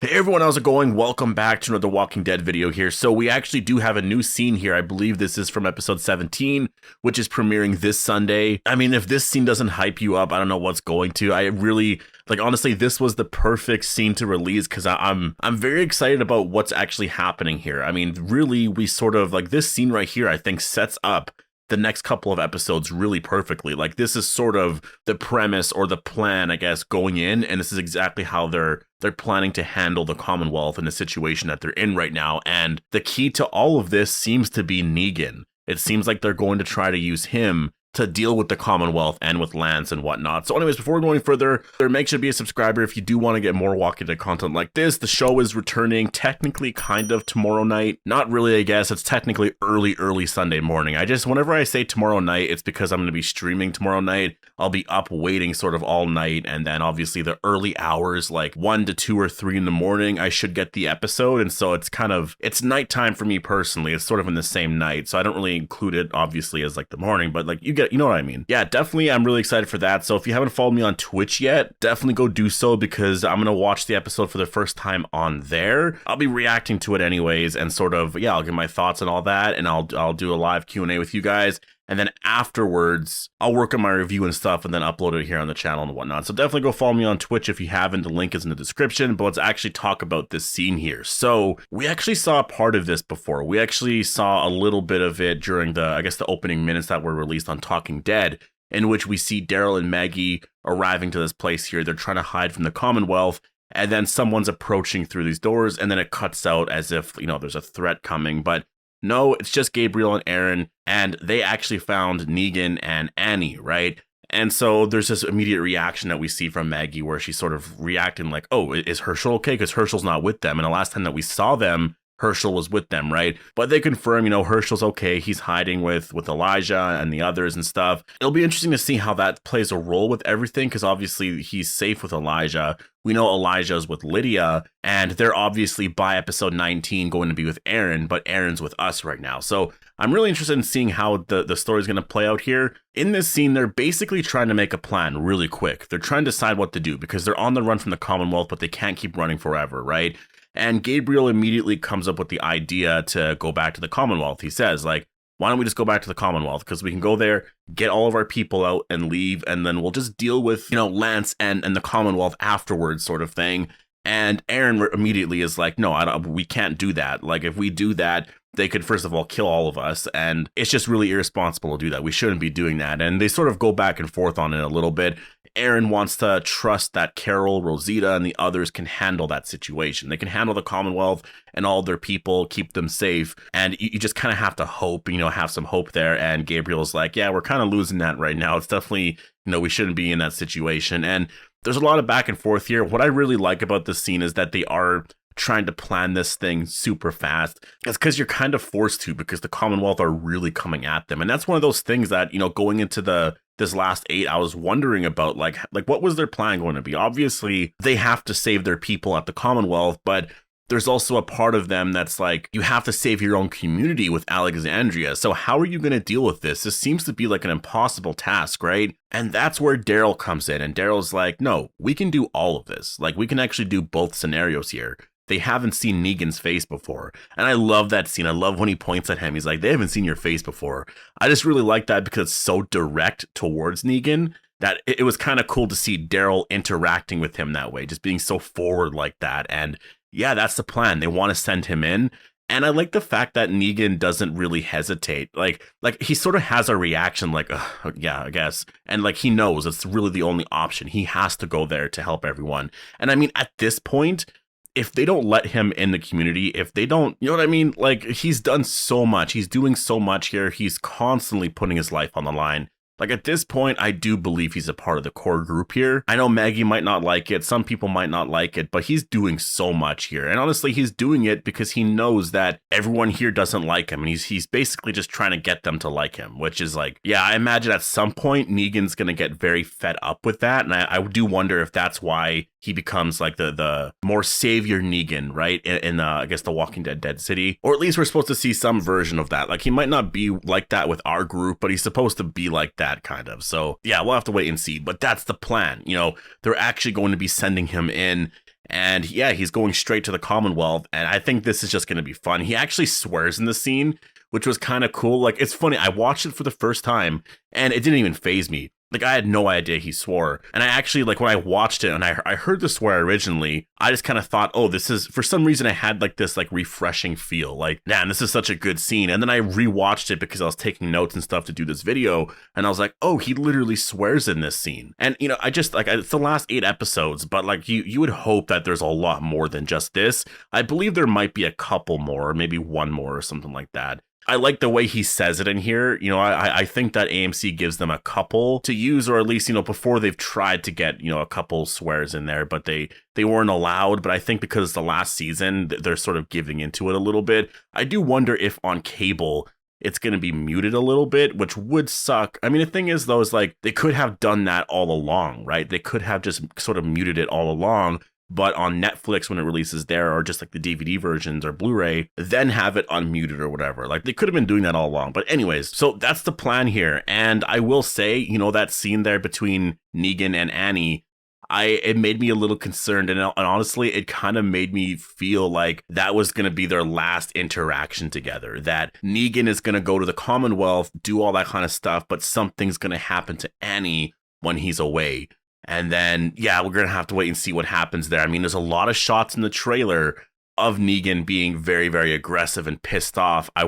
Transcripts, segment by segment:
Hey everyone, how's it going? Welcome back to another Walking Dead video here. So we actually do have a new scene here. I believe this is from episode 17, which is premiering this Sunday. I mean, if this scene doesn't hype you up, I don't know what's going to. I really, honestly, this was the perfect scene to release because I'm very excited about what's actually happening here. I mean, really, we sort of, this scene right here, I think sets up the next couple of episodes really perfectly. This is sort of the premise or the plan, I guess, going in, and this is exactly how they're planning to handle the Commonwealth in the situation that they're in right now. And the key to all of this seems to be Negan. It seems like they're going to try to use him to deal with the Commonwealth and with Lance and whatnot. So anyways, before going further, make sure to be a subscriber if you do want to get more Walking Dead content like this. The show is returning technically kind of tomorrow night. Not really, I guess. It's technically early Sunday morning. Whenever I say tomorrow night, it's because I'm going to be streaming tomorrow night. I'll be up waiting sort of all night, and then obviously the early hours, like 1 to 2 or 3 in the morning, I should get the episode. And so it's nighttime for me personally. It's sort of in the same night. So I don't really include it obviously as the morning, but you know what I mean? Yeah, definitely. I'm really excited for that. So if you haven't followed me on Twitch yet, definitely go do so because I'm going to watch the episode for the first time on there. I'll be reacting to it anyways and sort of, I'll give my thoughts and all that. And I'll do a live Q&A with you guys. And then afterwards, I'll work on my review and stuff and then upload it here on the channel and whatnot. So definitely go follow me on Twitch if you haven't. The link is in the description. But let's actually talk about this scene here. So we actually saw part of this before. We actually saw a little bit of it during the opening minutes that were released on Talking Dead, in which we see Daryl and Maggie arriving to this place here. They're trying to hide from the Commonwealth. And then someone's approaching through these doors. And then it cuts out as if, there's a threat coming. But no, it's just Gabriel and Aaron, and they actually found Negan and Annie, right? And so there's this immediate reaction that we see from Maggie where she's sort of reacting like, oh, is Herschel okay? Because Herschel's not with them. And the last time that we saw them, Herschel was with them, right? But they confirm, Herschel's okay. He's hiding with Elijah and the others and stuff. It'll be interesting to see how that plays a role with everything because obviously he's safe with Elijah. We know Elijah's with Lydia, and they're obviously by episode 19 going to be with Aaron, but Aaron's with us right now. So I'm really interested in seeing how the story's going to play out here. In this scene, they're basically trying to make a plan really quick. They're trying to decide what to do because they're on the run from the Commonwealth, but they can't keep running forever, right? And Gabriel immediately comes up with the idea to go back to the Commonwealth. He says, why don't we just go back to the Commonwealth? Because we can go there, get all of our people out and leave, and then we'll just deal with, Lance and the Commonwealth afterwards sort of thing. And Aaron immediately is like, no, we can't do that. If we do that, they could, first of all, kill all of us. And it's just really irresponsible to do that. We shouldn't be doing that. And they sort of go back and forth on it a little bit. Aaron wants to trust that Carol, Rosita, and the others can handle that situation. They can handle the Commonwealth and all their people, keep them safe. And you just kind of have to hope, have some hope there. And Gabriel's like, yeah, we're kind of losing that right now. It's definitely, we shouldn't be in that situation. And there's a lot of back and forth here. What I really like about this scene is that they are trying to plan this thing super fast. It's because you're kind of forced to because the Commonwealth are really coming at them. And that's one of those things that, going into this last 8, I was wondering about, what was their plan going to be? Obviously, they have to save their people at the Commonwealth, but there's also a part of them that's you have to save your own community with Alexandria. So how are you going to deal with this? This seems to be an impossible task, right? And that's where Daryl comes in. And Daryl's like, no, we can do all of this. We can actually do both scenarios here. They haven't seen Negan's face before. And I love that scene. I love when he points at him. He's like, they haven't seen your face before. I just really like that because it's so direct towards Negan that it was kind of cool to see Daryl interacting with him that way, just being so forward like that. And yeah, that's the plan. They want to send him in. And I like the fact that Negan doesn't really hesitate. He sort of has a reaction yeah, I guess. And he knows it's really the only option. He has to go there to help everyone. And I mean, at this point, if they don't let him in the community, if they don't, you know what I mean? He's done so much. He's doing so much here. He's constantly putting his life on the line. At this point, I do believe he's a part of the core group here. I know Maggie might not like it. Some people might not like it, but he's doing so much here. And honestly, he's doing it because he knows that everyone here doesn't like him. And he's basically just trying to get them to like him, which is yeah, I imagine at some point, Negan's going to get very fed up with that. And I do wonder if that's why he becomes the more savior Negan, right? In I guess the Walking Dead City, or at least we're supposed to see some version of that. He might not be like that with our group, but he's supposed to be like that kind of. So yeah, we'll have to wait and see. But that's the plan. They're actually going to be sending him in. And yeah, he's going straight to the Commonwealth. And I think this is just going to be fun. He actually swears in the scene, which was kind of cool. Like, it's funny. I watched it for the first time and it didn't even faze me. Like, I had no idea he swore. And I actually, like, when I watched it and I heard the swear originally, I just kind of thought, oh, this is, for some reason, I had like this like refreshing feel. Like, man, this is such a good scene. And then I rewatched it because I was taking notes and stuff to do this video. And I was like, oh, he literally swears in this scene. And, you know, I just, like, it's the last 8 episodes, but like, you would hope that there's a lot more than just this. I believe there might be a couple more, or maybe one more or something like that. I like the way he says it in here. You know, I think that AMC gives them a couple to use, or at least, you know, before they've tried to get, you know, a couple swears in there, but they weren't allowed. But I think because it's the last season, they're sort of giving into it a little bit. I do wonder if on cable, it's going to be muted a little bit, which would suck. I mean, the thing is, though, is like they could have done that all along, right? They could have just sort of muted it all along. But on Netflix, when it releases there, or just like the DVD versions or Blu-ray, then have it unmuted or whatever. Like, they could have been doing that all along. But anyways, so that's the plan here. And I will say, you know, that scene there between Negan and Annie, it made me a little concerned. And honestly, it kind of made me feel like that was going to be their last interaction together. That Negan is going to go to the Commonwealth, do all that kind of stuff, but something's going to happen to Annie when he's away. And then, yeah, we're going to have to wait and see what happens there. I mean, there's a lot of shots in the trailer of Negan being very, very aggressive and pissed off. I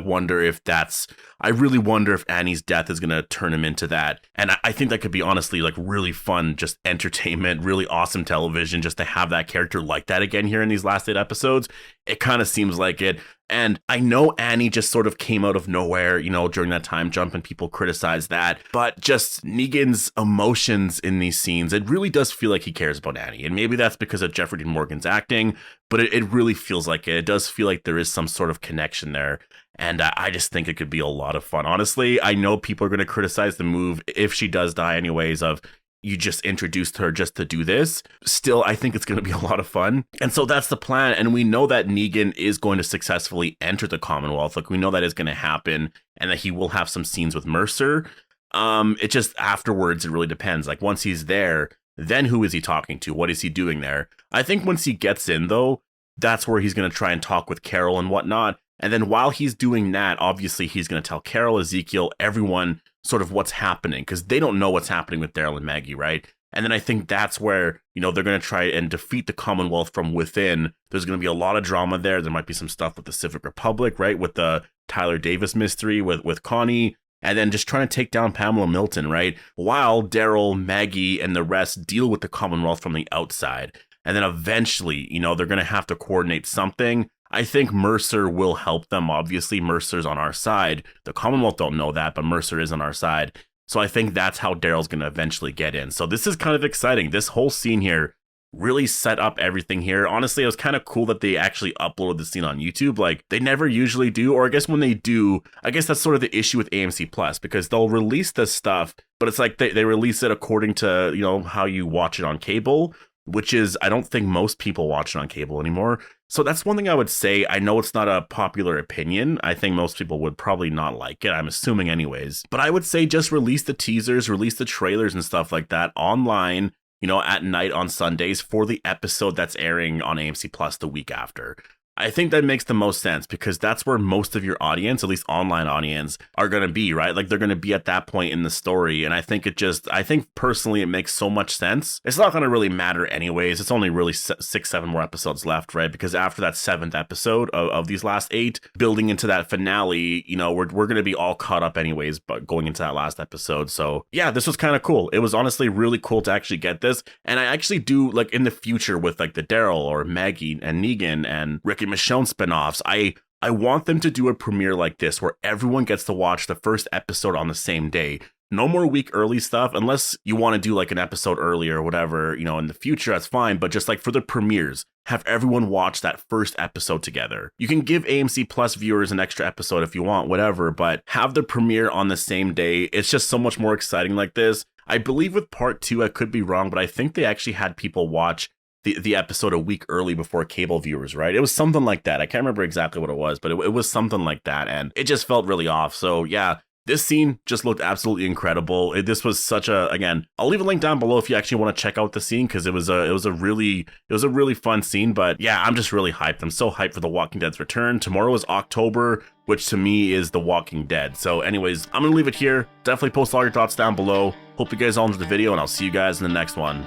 really wonder if Annie's death is going to turn him into that. And I think that could be honestly like really fun, just entertainment, really awesome television, just to have that character like that again here in these last 8 episodes. It kind of seems like it. And I know Annie just sort of came out of nowhere, you know, during that time jump, and people criticize that. But just Negan's emotions in these scenes, it really does feel like he cares about Annie. And maybe that's because of Jeffrey Dean Morgan's acting, but it really feels like it. It does feel like there is some sort of connection there. And I just think it could be a lot of fun. Honestly, I know people are going to criticize the move, if she does die anyways, of you just introduced her just to do this. Still, I think it's going to be a lot of fun. And so that's the plan. And we know that Negan is going to successfully enter the Commonwealth. Like, we know that is going to happen, and that he will have some scenes with Mercer. It just afterwards, it really depends. Like, once he's there, then who is he talking to? What is he doing there? I think once he gets in, though, that's where he's going to try and talk with Carol and whatnot. And then while he's doing that, obviously he's going to tell Carol, Ezekiel, everyone sort of what's happening, because they don't know what's happening with Daryl and Maggie, right? And then I think that's where, you know, they're going to try and defeat the Commonwealth from within. There's going to be a lot of drama there. There might be some stuff with the Civic Republic, right? With the Tyler Davis mystery with Connie, and then just trying to take down Pamela Milton, right? While Daryl, Maggie, and the rest deal with the Commonwealth from the outside. And then eventually, you know, they're going to have to coordinate something. I think Mercer will help them. Obviously, Mercer's on our side. The Commonwealth don't know that, but Mercer is on our side. So I think that's how Daryl's going to eventually get in. So this is kind of exciting. This whole scene here really set up everything here. Honestly, it was kind of cool that they actually uploaded the scene on YouTube. Like, they never usually do, or I guess when they do, I guess that's sort of the issue with AMC Plus, because they'll release this stuff, but it's like they release it according to, you know, how you watch it on cable, which is, I don't think most people watch it on cable anymore. So that's one thing I would say. I know it's not a popular opinion. I think most people would probably not like it. I'm assuming anyways. But I would say just release the teasers, release the trailers and stuff like that online, you know, at night on Sundays for the episode that's airing on AMC Plus the week after. I think that makes the most sense, because that's where most of your audience, at least online audience, are going to be, right? Like, they're going to be at that point in the story. And I think personally, it makes so much sense. It's not going to really matter anyways. It's only really 6-7 more episodes left, right? Because after that 7th episode of these last 8, building into that finale, you know, we're going to be all caught up anyways, but going into that last episode. So yeah, this was kind of cool. It was honestly really cool to actually get this. And I actually do, like, in the future with like the Daryl or Maggie and Negan and Rick and Michonne spinoffs, I want them to do a premiere like this where everyone gets to watch the first episode on the same day. No more week early stuff, unless you want to do like an episode early or whatever, you know, in the future, that's fine. But just like for the premieres, have everyone watch that first episode together. You can give AMC Plus viewers an extra episode if you want, whatever, but have the premiere on the same day. It's just so much more exciting like this. I believe with part 2, I could be wrong, but I think they actually had people watch the episode a week early before cable viewers, right? It was something like that. I can't remember exactly what it was, but it was something like that. And it just felt really off. So yeah, this scene just looked absolutely incredible. This was such a, again, I'll leave a link down below if you actually want to check out the scene, because it was a really fun scene. But yeah, I'm just really hyped. I'm so hyped for The Walking Dead's return. Tomorrow is October, which to me is The Walking Dead. So anyways, I'm gonna leave it here. Definitely post all your thoughts down below. Hope you guys all enjoyed the video, and I'll see you guys in the next one.